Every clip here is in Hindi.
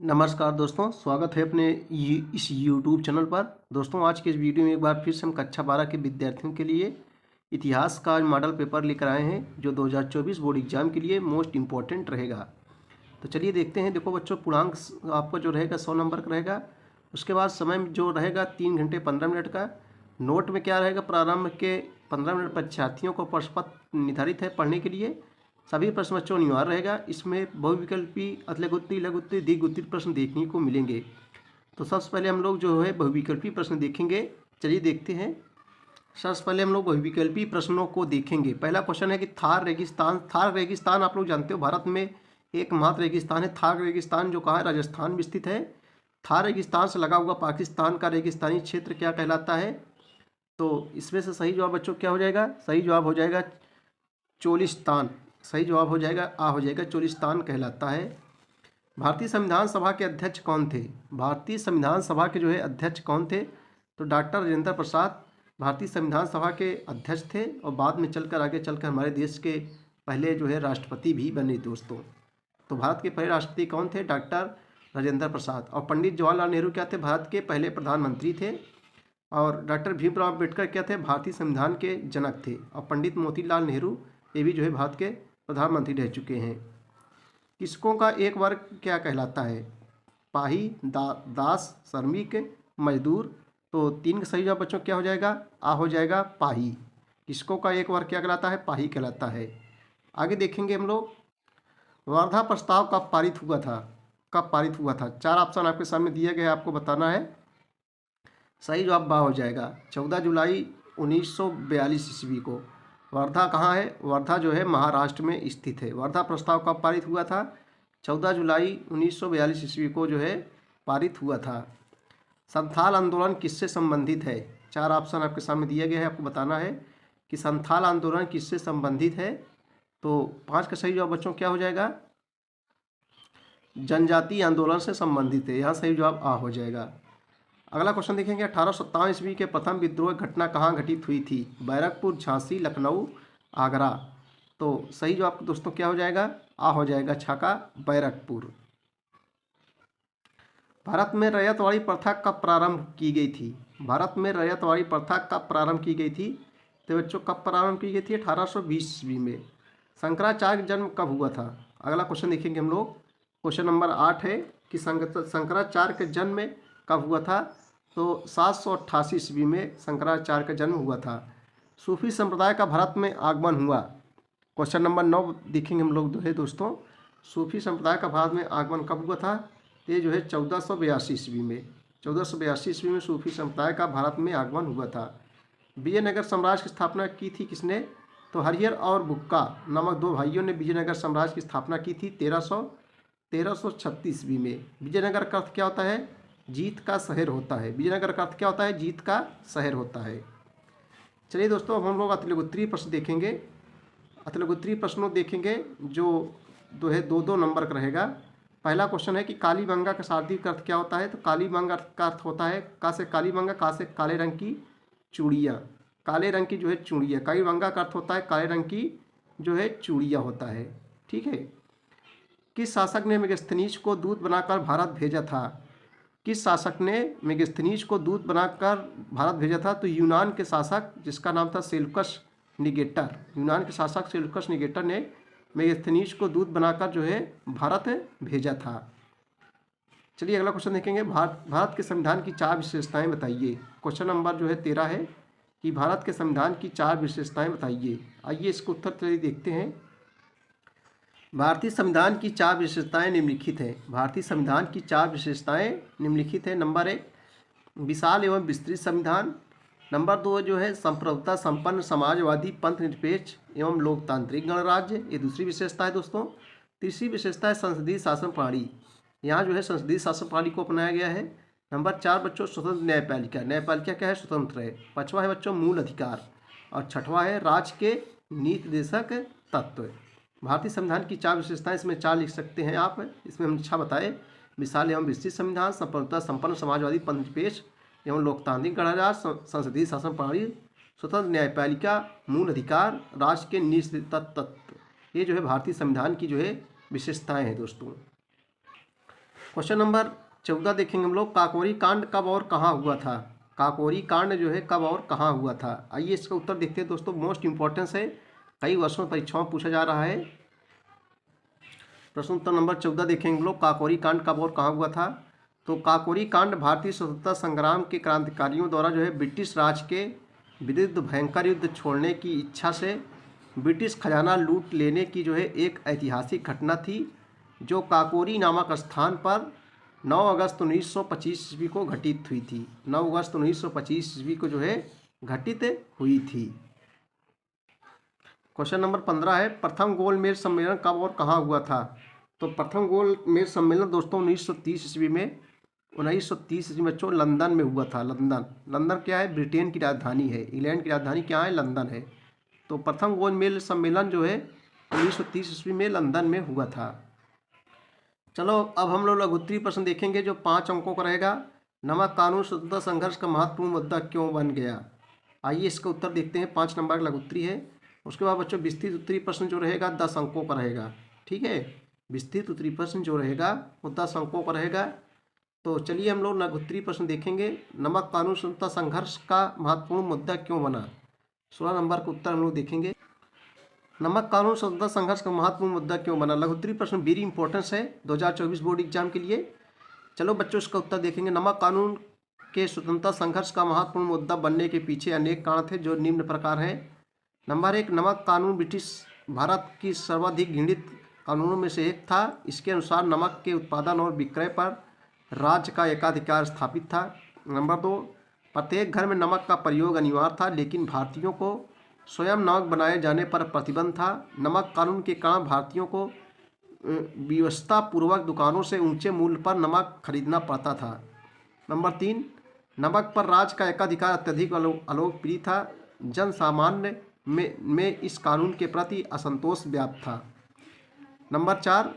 नमस्कार दोस्तों, स्वागत है अपने इस YouTube चैनल पर। दोस्तों, आज के इस वीडियो में एक बार फिर से हम कक्षा 12 के विद्यार्थियों के लिए इतिहास का मॉडल पेपर लेकर आए हैं, जो 2024 बोर्ड एग्जाम के लिए मोस्ट इम्पॉर्टेंट रहेगा। तो चलिए देखते हैं। देखो बच्चों, पूर्णांक आपका जो रहेगा 100 नंबर का रहेगा। उसके बाद समय जो रहेगा 3 घंटे 15 मिनट का। नोट में क्या रहेगा, प्रारंभ के 15 मिनट परीक्षार्थियों को प्रश्न पत्र निर्धारित है पढ़ने के लिए। सभी प्रश्न बच्चों अनिवार्य रहेगा। इसमें बहुविकल्पी, अतलगुत्ती, लघुत्ती, दीर्घउत्तरी प्रश्न देखने को मिलेंगे। तो सबसे पहले हम लोग जो है बहुविकल्पी प्रश्न देखेंगे। चलिए देखते हैं। सबसे पहले हम लोग बहुविकल्पी प्रश्नों को देखेंगे। पहला क्वेश्चन है कि थार रेगिस्तान। थार रेगिस्तान आप लोग जानते हो, भारत में एकमात्र रेगिस्तान है। थार रेगिस्तान जो कहाँ है, राजस्थान में स्थित है। थार रेगिस्तान से लगा हुआ पाकिस्तान का रेगिस्तानी क्षेत्र क्या कहलाता है? तो इसमें से सही जवाब बच्चों क्या हो जाएगा? सही जवाब हो जाएगा चोलिस्तान। सही जवाब हो जाएगा हो जाएगा चोलिस्तान कहलाता है। भारतीय संविधान सभा के अध्यक्ष कौन थे? भारतीय संविधान सभा के जो है अध्यक्ष कौन थे? तो डॉक्टर राजेंद्र प्रसाद भारतीय संविधान सभा के अध्यक्ष थे, और बाद में चलकर आगे चलकर हमारे देश के पहले जो है राष्ट्रपति भी बने दोस्तों। तो भारत के पहले राष्ट्रपति कौन थे? डॉक्टर राजेंद्र प्रसाद। और पंडित जवाहरलाल नेहरू क्या थे? भारत के पहले प्रधानमंत्री थे। और डॉक्टर भीमराव अम्बेडकर क्या थे? भारतीय संविधान के जनक थे। और पंडित मोतीलाल नेहरू ये भी जो है भारत के प्रधानमंत्री रह चुके हैं। किसकों का एक वर्ग क्या कहलाता है? पाही, दास, श्रमिक, मजदूर। तो 3 का सही जवाब बच्चों क्या हो जाएगा? हो जाएगा पाही। किसकों का एक वर्ग क्या कहलाता है? पाही कहलाता है। आगे देखेंगे हम लोग। वर्धा प्रस्ताव कब पारित हुआ था? कब पारित हुआ था? 4 ऑप्शन आपके सामने दिए गए, आपको बताना है। सही जवाब बा हो जाएगा 14 जुलाई 1942 ईस्वी को। वर्धा कहाँ है? वर्धा जो है महाराष्ट्र में स्थित है। वर्धा प्रस्ताव कब पारित हुआ था? 14 जुलाई 1942 ईस्वी को जो है पारित हुआ था। संथाल आंदोलन किससे संबंधित है? 4 ऑप्शन आपके सामने दिए गए हैं, आपको बताना है कि संथाल आंदोलन किससे संबंधित है। तो 5 का सही जवाब बच्चों क्या हो जाएगा? जनजातीय आंदोलन से संबंधित है। यहाँ सही जवाब हो जाएगा। अगला क्वेश्चन देखेंगे। 1857 ईस्वी के प्रथम विद्रोह घटना कहाँ घटित हुई थी? बैरकपुर, झांसी, लखनऊ, आगरा। तो सही जवाब दोस्तों क्या हो जाएगा? हो जाएगा छाका बैरकपुर। भारत में रैयतवाड़ी प्रथा कब प्रारंभ की गई थी? भारत में रैयतवाड़ी प्रथा कब प्रारंभ की गई थी? तो बच्चों कब प्रारंभ की गई थी? 1820 ईस्वी में। शंकराचार्य का जन्म कब हुआ था? अगला क्वेश्चन देखेंगे हम लोग। क्वेश्चन नंबर 8 है कि शंकराचार्य के जन्म कब हुआ था? तो 788 ईस्वी में शंकराचार्य का जन्म हुआ था। सूफी संप्रदाय का भारत में आगमन हुआ। क्वेश्चन नंबर 9 देखेंगे हम लोग जो है दोस्तों। सूफी संप्रदाय का भारत में आगमन कब हुआ था? ये जो है 1482 ईस्वी में। 1482 ईस्वी में सूफी संप्रदाय का भारत में आगमन हुआ था। विजयनगर साम्राज्य की स्थापना की थी किसने? तो हरिहर और बुक्का नामक 2 भाइयों ने विजयनगर साम्राज्य की स्थापना की थी 1336 ईस्वी में। विजयनगर का अर्थ क्या होता है? जीत का शहर होता है। विजयनगर का अर्थ क्या होता है? जीत का शहर होता है। चलिए दोस्तों, अब हम लोग अतिलघुत्तरीय प्रश्न देखेंगे। अतिलघुत्तरीय प्रश्नों देखेंगे जो है 2-2 नंबर का रहेगा। पहला क्वेश्चन है कि कालीबंगा का शाब्दिक अर्थ क्या होता है? तो कालीबंगा का अर्थ होता है का से कालीबंगा, का से काले रंग की चूड़ियाँ। काले रंग की जो है चूड़ियाँ। कालीबंगा का अर्थ होता है काले रंग की जो है चूड़ियाँ होता है। ठीक है। किस शासक ने मेगास्थनीज को दूत बनाकर भारत भेजा था? किस शासक ने मेगास्थनीज को दूत बनाकर भारत भेजा था? तो यूनान के शासक जिसका नाम था सेल्यूकस निकेटर। यूनान के शासक सेल्यूकस निकेटर ने मेगास्थनीज को दूत बनाकर जो है भारत भेजा था। चलिए अगला क्वेश्चन देखेंगे। भारत के संविधान की 4 विशेषताएं बताइए। क्वेश्चन नंबर जो है 13 है कि भारत के संविधान की 4 विशेषताएं बताइए। आइए इसको उत्तर चलिए देखते हैं। भारतीय संविधान की 4 विशेषताएं निम्नलिखित हैं। भारतीय संविधान की 4 विशेषताएं निम्नलिखित हैं। नंबर 1, विशाल एवं विस्तृत संविधान। नंबर 2 जो है संप्रभुता संपन्न समाजवादी पंथ निरपेक्ष एवं लोकतांत्रिक गणराज्य, ये दूसरी विशेषता है दोस्तों। तीसरी विशेषता है संसदीय शासन प्रणाली। यहाँ जो है संसदीय शासन प्रणाली को अपनाया गया है। नंबर 4 बच्चों स्वतंत्र न्यायपालिका। न्यायपालिका क्या है? स्वतंत्र है। 5वां है बच्चों मूल अधिकार। और 6वां है राज्य के नीति निर्देशक तत्व। भारतीय संविधान की 4 विशेषताएं, इसमें 4 लिख सकते हैं आप। इसमें हम अच्छा बताए। विशाल एवं विस्तृत संविधान, संप्रभुता संपन्न समाजवादी पंथ निरपेक्ष एवं लोकतांत्रिक गणराज्य, संसदीय शासन प्रणाली, स्वतंत्र न्यायपालिका, मूल अधिकार, राज्य के नीति तत्व। ये जो है भारतीय संविधान की जो है विशेषताएं हैं दोस्तों। क्वेश्चन नंबर 14 देखेंगे हम लोग, काकोरी कांड कब और कहाँ हुआ था। काकोरी कांड जो है कब और कहाँ हुआ था। आइए इसका उत्तर देखते हैं दोस्तों। मोस्ट इंपॉर्टेंस है, कई वर्षों में परीक्षाओं में पूछा जा रहा है। प्रश्न उत्तर नंबर 14 देखेंगे हम लोग, काकोरी कांड कब और कहाँ हुआ था। तो काकोरी कांड भारतीय स्वतंत्रता संग्राम के क्रांतिकारियों द्वारा जो है ब्रिटिश राज के विरुद्ध भयंकर युद्ध छोड़ने की इच्छा से ब्रिटिश खजाना लूट लेने की जो है एक ऐतिहासिक घटना थी, जो काकोरी नामक स्थान पर 9 अगस्त 1925 ईस्वी को घटित हुई थी। 9 अगस्त 1925 ईस्वी को जो है घटित हुई थी। क्वेश्चन नंबर 15 है, प्रथम गोलमेज सम्मेलन कब और कहाँ हुआ था। तो प्रथम गोलमेज सम्मेलन दोस्तों 1930 ईस्वी में 1930 ईस्वी में बच्चों लंदन में हुआ था। लंदन क्या है, ब्रिटेन की राजधानी है। इंग्लैंड की राजधानी क्या है, लंदन है। तो प्रथम गोलमेज सम्मेलन जो है 1930 ईस्वी में लंदन में हुआ था। चलो अब हम लोग लघुत्तरीय प्रश्न देखेंगे जो 5 अंकों का रहेगा। नमक कानून स्वतंत्रता संघर्ष का महत्वपूर्ण मुद्दा क्यों बन गया। आइए इसका उत्तर देखते हैं। 5 नंबर का लघुत्तरीय है। उसके बाद बच्चों विस्तृत उत्तरीय प्रश्न जो रहेगा 10 अंकों का रहेगा। ठीक है, विस्तृत उत्तरीय प्रश्न जो रहेगा वो 10 अंकों का रहेगा। तो चलिए हम लोग लघुत्तरीय प्रश्न देखेंगे। नमक कानून स्वतंत्रता संघर्ष का महत्वपूर्ण मुद्दा क्यों बना। 16 नंबर का उत्तर हम लोग देखेंगे। नमक कानून स्वतंत्रता संघर्ष का महत्वपूर्ण मुद्दा क्यों बना। लघुत्तरीय प्रश्न वेरी इंपॉर्टेंस है 2024 बोर्ड एग्जाम के लिए। चलो बच्चों इसका उत्तर देखेंगे। नमक कानून के स्वतंत्रता संघर्ष का महत्वपूर्ण मुद्दा बनने के पीछे अनेक कारण थे जो निम्न प्रकार हैं। नंबर 1, नमक कानून ब्रिटिश भारत की सर्वाधिक घृणित कानूनों में से एक था। इसके अनुसार नमक के उत्पादन और विक्रय पर राज्य का एकाधिकार स्थापित था। नंबर 2, प्रत्येक घर में नमक का प्रयोग अनिवार्य था, लेकिन भारतीयों को स्वयं नमक बनाए जाने पर प्रतिबंध था। नमक कानून के कारण भारतीयों को व्यवस्था पूर्वक दुकानों से ऊंचे मूल्य पर नमक खरीदना पड़ता था। नंबर 3, नमक पर राज्य का एकाधिकार अत्यधिक अलोकप्रिय था। जन सामान्य में इस कानून के प्रति असंतोष व्याप्त था। नंबर 4,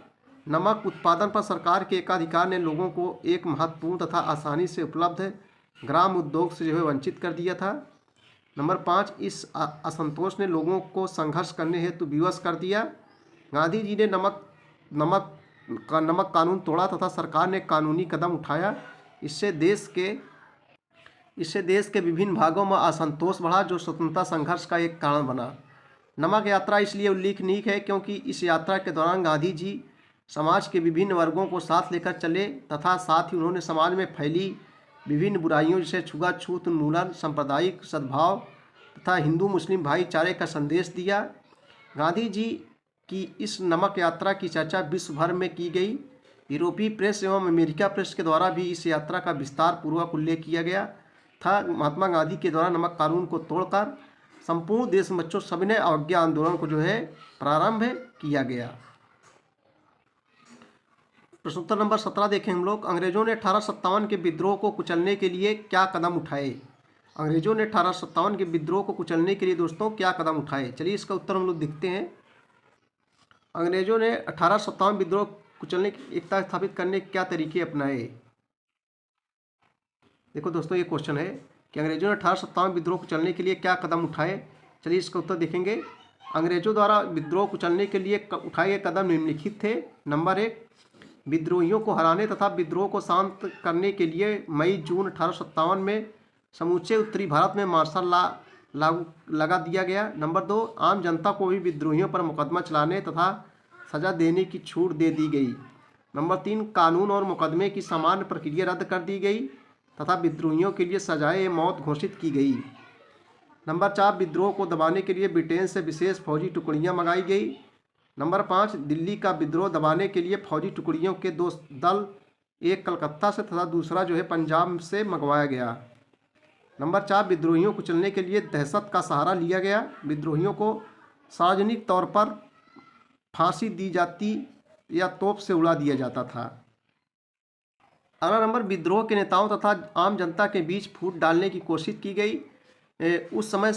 नमक उत्पादन पर सरकार के एकाधिकार ने लोगों को एक महत्वपूर्ण तथा आसानी से उपलब्ध ग्राम उद्योग से जो है वंचित कर दिया था। नंबर 5, इस असंतोष ने लोगों को संघर्ष करने हेतु विवश कर दिया। गांधी जी ने नमक कानून तोड़ा तथा सरकार ने कानूनी कदम उठाया। इससे देश के विभिन्न भागों में असंतोष बढ़ा, जो स्वतंत्रता संघर्ष का एक कारण बना। नमक यात्रा इसलिए उल्लेखनीय है क्योंकि इस यात्रा के दौरान गांधी जी समाज के विभिन्न वर्गों को साथ लेकर चले तथा साथ ही उन्होंने समाज में फैली विभिन्न बुराइयों जैसे छुआछूत उन्मूलन, सांप्रदायिक सद्भाव तथा हिंदू मुस्लिम भाईचारे का संदेश दिया। गांधी जी की इस नमक यात्रा की चर्चा विश्व भर में की गई। यूरोपीय प्रेस एवं अमेरिका प्रेस के द्वारा भी इस यात्रा का विस्तार पूर्वक उल्लेख किया गया था। महात्मा गांधी के द्वारा नमक कानून को तोड़कर संपूर्ण देश में बच्चों सविनय अवज्ञा आंदोलन को जो है प्रारंभ किया गया। प्रश्नोत्तर नंबर 17 देखें हम लोग। अंग्रेजों ने 1857 के विद्रोह को कुचलने के लिए क्या कदम उठाए। अंग्रेजों ने 1857 के विद्रोह को कुचलने के लिए दोस्तों क्या कदम उठाए। चलिए इसका उत्तर हम लोग देखते हैं। अंग्रेजों ने 1857 विद्रोह कुचलने की एकता स्थापित करने के क्या तरीके अपनाए। देखो दोस्तों ये क्वेश्चन है कि अंग्रेजों ने 1857 विद्रोह कुचलने के लिए क्या कदम उठाए। चलिए इसका उत्तर देखेंगे। अंग्रेजों द्वारा विद्रोह कुचलने के लिए उठाए गए कदम निम्नलिखित थे। नंबर 1, विद्रोहियों को हराने तथा विद्रोह को शांत करने के लिए मई जून 1857 में समूचे उत्तरी भारत में मार्शल लॉ लगा दिया गया। नंबर 2, आम जनता को भी विद्रोहियों पर मुकदमा चलाने तथा सजा देने की छूट दे दी गई। नंबर 3, कानून और मुकदमे की सामान्य प्रक्रिया रद्द कर दी गई तथा विद्रोहियों के लिए सजाए मौत घोषित की गई। नंबर 4, विद्रोह को दबाने के लिए ब्रिटेन से विशेष फौजी टुकड़ियां मंगाई गई। नंबर 5, दिल्ली का विद्रोह दबाने के लिए फौजी टुकड़ियों के 2 दल, एक कलकत्ता से तथा दूसरा जो है पंजाब से मंगवाया गया। नंबर 4, विद्रोहियों को कुचलने के लिए दहशत का सहारा लिया गया। विद्रोहियों को सार्वजनिक तौर पर फांसी दी जाती या तोप से उड़ा दिया जाता था। अगला नंबर, विद्रोह के नेताओं तथा आम जनता के बीच फूट डालने की कोशिश की गई। उस समय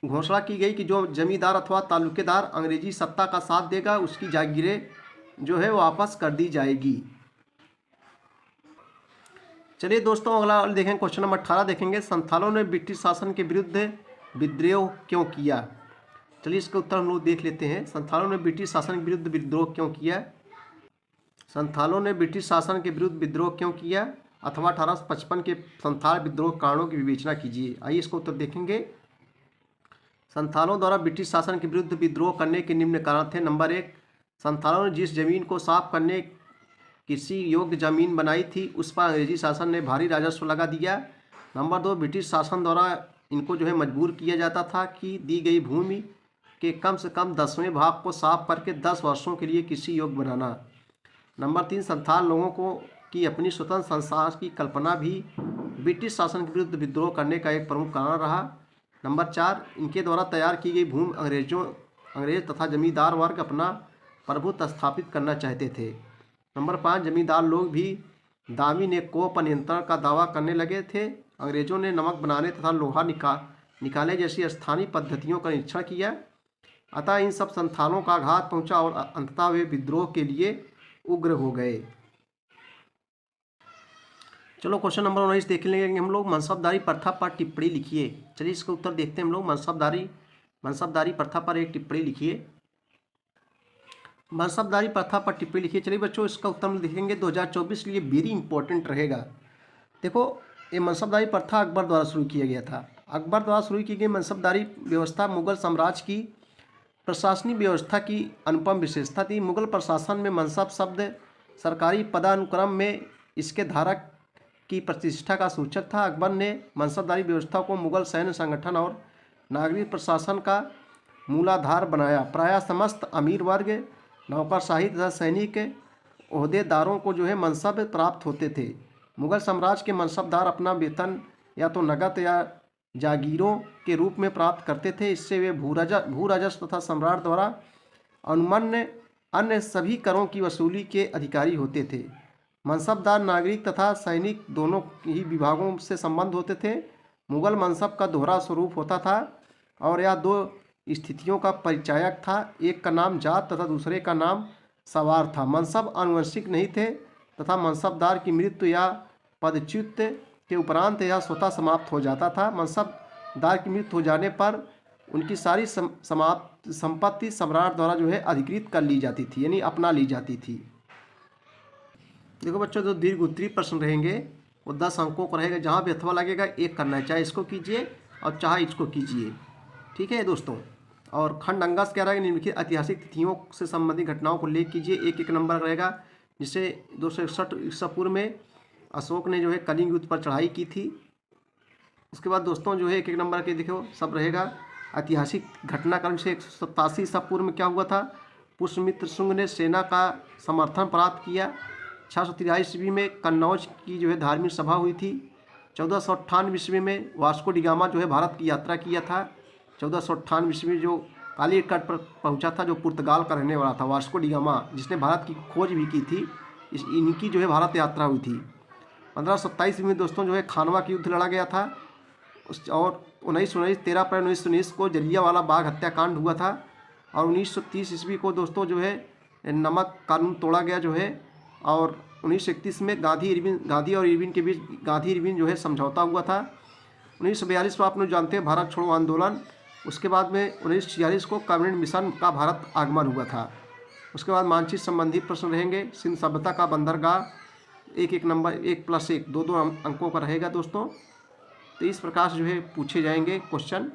घोषणा की गई कि जो जमींदार अथवा तालुकेदार अंग्रेजी सत्ता का साथ देगा उसकी जागीरें जो है वापस कर दी जाएगी। चलिए दोस्तों अगला देखें। क्वेश्चन नंबर 18 देखेंगे। संथालों ने ब्रिटिश शासन के विरुद्ध विद्रोह क्यों किया। चलिए इसका उत्तर हम लोग देख लेते हैं। संथालों ने ब्रिटिश शासन के विरुद्ध विद्रोह क्यों किया। संथालों ने ब्रिटिश शासन के विरुद्ध विद्रोह क्यों किया, अथवा 1855 के संथाल विद्रोह कारणों की विवेचना कीजिए। आइए इसको उत्तर देखेंगे। संथालों द्वारा ब्रिटिश शासन के विरुद्ध विद्रोह करने के निम्न कारण थे। नंबर 1, संथालों ने जिस जमीन को साफ करने कृषि योग्य जमीन बनाई थी उस पर अंग्रेजी शासन ने भारी राजस्व लगा दिया। नंबर 2, ब्रिटिश शासन द्वारा इनको जो है मजबूर किया जाता था कि दी गई भूमि के कम से कम 10वें भाग को साफ करके 10 वर्षों के लिए कृषि योग्य बनाना। नंबर 3, संथाल लोगों को की अपनी स्वतंत्र संस्था की कल्पना भी ब्रिटिश शासन के विरुद्ध विद्रोह करने का एक प्रमुख कारण रहा। नंबर 4, इनके द्वारा तैयार की गई भूमि अंग्रेज तथा जमींदार वर्ग अपना प्रभुत्व स्थापित करना चाहते थे। नंबर 5, जमींदार लोग भी दामी ने कोप नियंत्रण का दावा करने लगे थे। अंग्रेजों ने नमक बनाने तथा लोहा निकाले जैसी स्थानीय पद्धतियों का निरीक्षण किया। अतः इन सब संथालों का आघात पहुंचा और अंततः वे विद्रोह के लिए उग्र हो गए। चलो क्वेश्चन नंबर 19 देख लेंगे हम लोग। मनसबदारी प्रथा पर टिप्पणी लिखिए। चलिए इसका उत्तर देखते हैं हम लोग। मनसबदारी प्रथा पर एक टिप्पणी लिखिए। मनसबदारी प्रथा पर टिप्पणी लिखिए। चलिए बच्चों इसका उत्तर हम लिखेंगे 2024 के लिए वेरी इंपॉर्टेंट रहेगा। देखो ये मनसबदारी प्रथा अकबर द्वारा शुरू किया गया था। अकबर द्वारा शुरू की गई मनसबदारी व्यवस्था मुगल साम्राज्य की प्रशासनिक व्यवस्था की अनुपम विशेषता थी। मुगल प्रशासन में मनसब शब्द सरकारी पदानुक्रम में इसके धारक की प्रतिष्ठा का सूचक था। अकबर ने मनसबदारी व्यवस्था को मुगल सैन्य संगठन और नागरिक प्रशासन का मूलाधार बनाया। प्रायः समस्त अमीर वर्ग, नौकरशाही तथा सैनिक ओहदेदारों को जो है मनसब प्राप्त होते थे। मुगल साम्राज्य के मनसबदार अपना वेतन या तो नकद या जागीरों के रूप में प्राप्त करते थे। इससे वे भू राजस्व तथा सम्राट द्वारा अनुमन्य अन्य सभी करों की वसूली के अधिकारी होते थे। मनसबदार नागरिक तथा सैनिक दोनों ही विभागों से संबंध होते थे। मुगल मनसब का दोहरा स्वरूप होता था और यह 2 स्थितियों का परिचायक था। एक का नाम जात तथा दूसरे का नाम सवार था। मनसब आनुवंशिक नहीं थे तथा मनसबदार की मृत्यु या पदच्युत के उपरांत यह स्वतः समाप्त हो जाता था। मनसबदार की मृत्यु हो जाने पर उनकी सारी संपत्ति सम्राट द्वारा जो है अधिकृत कर ली जाती थी, यानी अपना ली जाती थी। देखो बच्चों जो दीर्घ उत्तरीय प्रश्न रहेंगे वो 10 अंकों का रहेगा। जहाँ भी अथवा लगेगा एक करना है, चाहे इसको कीजिए और चाहे इसको कीजिए। ठीक है दोस्तों। और खंड अंगस क्या रहेगा, निम्नलिखित ऐतिहासिक तिथियों से संबंधित घटनाओं को लेख कीजिए। एक नंबर रहेगा। जिसे 261 ईसा पूर्व में अशोक ने जो है कलिंग युद्ध पर चढ़ाई की थी। उसके बाद दोस्तों जो है एक नंबर के देखो सब रहेगा। ऐतिहासिक घटनाक्रम से 187 ईसा पूर्व में क्या हुआ था, पुष्यमित्र शुंग ने सेना का समर्थन प्राप्त किया। 643 ईस्वी में कन्नौज की जो है धार्मिक सभा हुई थी। 1498 ईस्वी में वास्को डी गामा जो है भारत की यात्रा किया था। 1498 ईस्वी में जो कालीकट पर पहुंचा था, जो पुर्तगाल का रहने वाला था, वास्को डी गामा, जिसने भारत की खोज भी की थी, इनकी जो है भारत यात्रा हुई थी। 1527 में दोस्तों जो है खानवा की युद्ध लड़ा गया था। और 13 अप्रैल 1919 को जलियांवाला बाग हत्याकांड हुआ था। और 1930 ईस्वी को दोस्तों जो है नमक कानून तोड़ा गया जो है। और 1931 में गांधी और इरविन के बीच गांधी इरविन जो है समझौता हुआ था। 1942 में आप लोग जानते हैं भारत छोड़ो आंदोलन। उसके बाद में 1946 को कम्युनिस्ट मिशन का भारत आगमन हुआ था। उसके बाद मानचित्र संबंधी प्रश्न रहेंगे। सिंध सभ्यता का बंदरगाह एक नंबर 1+1 2 अंकों का रहेगा दोस्तों। तो इस प्रकार से जो है पूछे जाएंगे क्वेश्चन।